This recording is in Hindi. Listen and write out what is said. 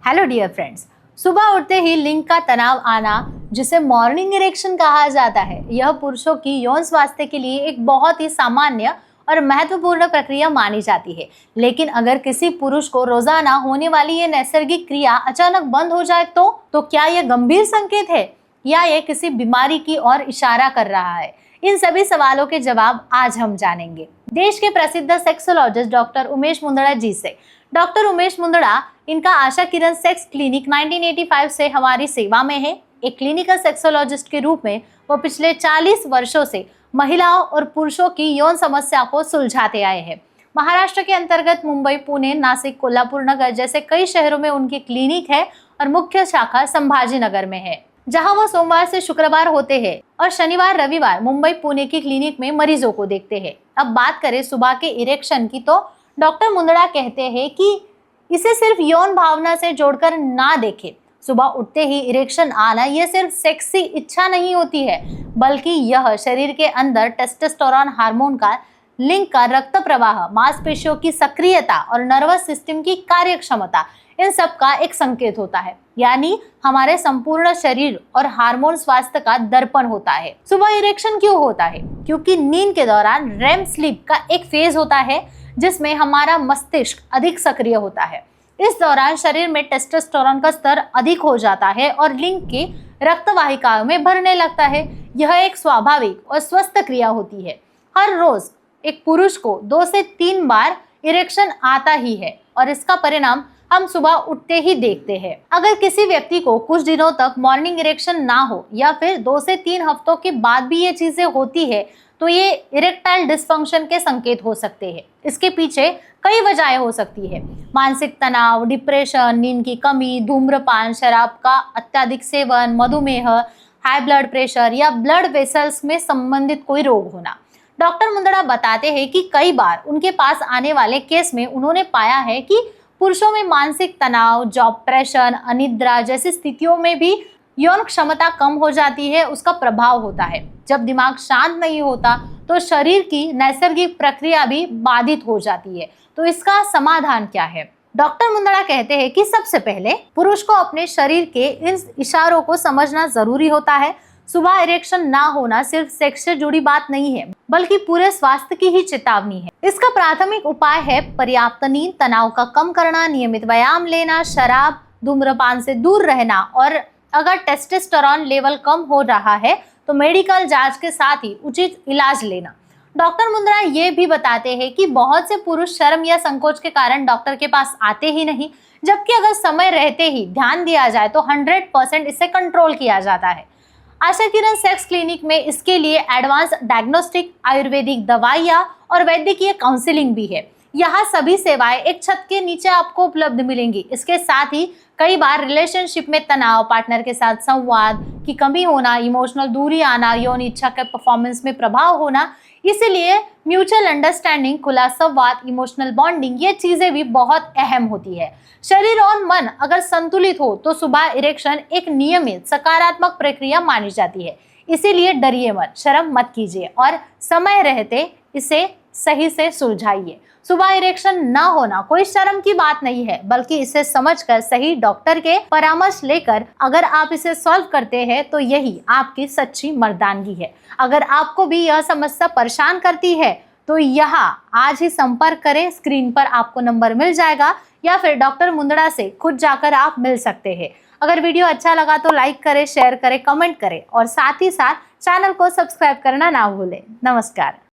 हेलो डियर फ्रेंड्स, सुबह उठते ही लिंग का तनाव आना, जिसे मॉर्निंग इरेक्शन कहा जाता है, यह पुरुषों की यौन स्वास्थ्य के लिए एक बहुत ही सामान्य और महत्वपूर्ण प्रक्रिया मानी जाती है। लेकिन अगर किसी पुरुष को रोजाना होने वाली ये नैसर्गिक क्रिया अचानक बंद हो जाए तो क्या यह गंभीर संकेत है या यह किसी बीमारी की ओर इशारा कर रहा है? इन सभी सवालों के जवाब आज हम जानेंगे देश के प्रसिद्ध सेक्सोलॉजिस्ट डॉक्टर उमेश मुंदड़ा जी से। डॉक्टर उमेश मुंदड़ा, इनका आशा किरण सेक्स क्लिनिक 1985 से हमारी सेवा में है। एक क्लिनिकल सेक्सोलॉजिस्ट के रूप में वो पिछले 40 वर्षों से महिलाओं और पुरुषों की यौन समस्या को सुलझाते आए हैं। महाराष्ट्र के अंतर्गत मुंबई, पुणे, नासिक, कोल्हापुर नगर जैसे कई शहरों में उनकी क्लिनिक है और मुख्य शाखा संभाजी नगर में है, जहां वो सोमवार से शुक्रवार होते हैं और शनिवार रविवार मुंबई, पुणे की क्लिनिक में मरीजों को देखते हैं। अब बात करें सुबह के इरेक्शन की, तो डॉक्टर मुंदड़ा कहते हैं कि इसे सिर्फ यौन भावना से जोड़कर ना देखें। सुबह उठते ही इरेक्शन आना यह सिर्फ सेक्सी इच्छा नहीं होती है, बल्कि यह शरीर के अंदर टेस्टोस्टेरोन हार्मोन का लिंग का रक्त प्रवाह, मांसपेशियों की सक्रियता और नर्वस सिस्टम की कार्यक्षमता, इन सब का एक संकेत होता है। यानी हमारे संपूर्ण शरीर और हार्मोन स्वास्थ्य का दर्पण होता है। सुबह इरेक्शन क्यों होता है? क्योंकि नींद के दौरान रेम स्लीप का एक फेज होता है जिसमें हमारा मस्तिष्क अधिक सक्रिय होता है। इस दौरान शरीर में टेस्टोस्टेरोन का स्तर अधिक हो जाता है और लिंग की रक्त वाहिकाओं में भरने लगता है। यह एक स्वाभाविक और स्वस्थ क्रिया होती है। हर रोज एक पुरुष को 2 से 3 बार इरेक्शन आता ही है और इसका परिणाम हम सुबह उठते ही देखते हैं। अगर किसी व्यक्ति को कुछ दिनों तक मॉर्निंग इरेक्शन ना हो या फिर 2 से 3 हफ्तों के बाद भी ये चीजें होती है, तो ये इरेक्टाइल डिस्फंक्शन के संकेत हो सकते हैं। इसके पीछे कई वजहें हो सकती है। मानसिक तनाव, डिप्रेशन, नींद की कमी, धूम्रपान, शराब का अत्यधिक सेवन, मधुमेह, हाई ब्लड प्रेशर या ब्लड वेसल्स में संबंधित कोई रोग होना। डॉक्टर मुंदड़ा बताते हैं कि कई बार उनके पास आने वाले केस में उन्होंने पाया है कि पुरुषों में मानसिक तनाव, जॉब प्रेशर, अनिद्रा जैसी स्थितियों में भी यौन क्षमता कम हो जाती है, उसका प्रभाव होता है। जब दिमाग शांत नहीं होता तो शरीर की नैसर्गिक प्रक्रिया भी बाधित हो जाती है। तो इसका समाधान क्या है? डॉक्टर मुंदड़ा कहते हैं कि सबसे पहले पुरुष को अपने शरीर के इन इशारों को समझना जरूरी होता है। सुबह इरेक्शन ना होना सिर्फ सेक्स से जुड़ी बात नहीं है, बल्कि पूरे स्वास्थ्य की ही चेतावनी है। इसका प्राथमिक उपाय है पर्याप्त नींद, तनाव का कम करना, नियमित व्यायाम लेना, शराब, धूम्रपान से दूर रहना और अगर टेस्टोस्टेरोन लेवल कम हो रहा है तो मेडिकल जांच के साथ ही उचित इलाज लेना। डॉक्टर मुंदड़ा ये भी बताते हैं कि बहुत से पुरुष शर्म या संकोच के कारण डॉक्टर के पास आते ही नहीं, जबकि अगर समय रहते ही ध्यान दिया जाए तो 100% इसे कंट्रोल किया जाता है। आशा किरण सेक्स क्लिनिक में इसके लिए एडवांस डायग्नोस्टिक, आयुर्वेदिक दवाइयाँ और वैद्यकीय काउंसलिंग भी है। यहाँ सभी सेवाएं एक छत के नीचे आपको उपलब्ध मिलेंगी। इसके साथ ही कई बार रिलेशनशिप में तनाव, पार्टनर के साथ संवाद की कमी होना, इमोशनल दूरी आना, यौन इच्छा के परफॉर्मेंस में प्रभाव होना, इसीलिए म्यूचुअल अंडरस्टैंडिंग, खुला संवाद, इमोशनल बॉन्डिंग, ये चीजें भी बहुत अहम होती है। शरीर और मन अगर संतुलित हो तो सुबह इरेक्शन एक नियमित सकारात्मक प्रक्रिया मानी जाती है। इसीलिए डरिए मत, शर्म मत कीजिए और समय रहते इसे सही से सुलझाइए। सुबह इरेक्शन ना होना कोई शर्म की बात नहीं है, बल्कि इसे समझकर सही डॉक्टर के परामर्श लेकर अगर आप इसे सॉल्व करते हैं तो यही आपकी सच्ची मर्दानगी है। अगर आपको भी यह समस्या परेशान करती है तो यहाँ आज ही संपर्क करें। स्क्रीन पर आपको नंबर मिल जाएगा या फिर डॉक्टर मुंदड़ा से खुद जाकर आप मिल सकते हैं। अगर वीडियो अच्छा लगा तो लाइक करें, शेयर करें, कमेंट करें और साथ ही साथ चैनल को सब्सक्राइब करना ना भूलें। नमस्कार।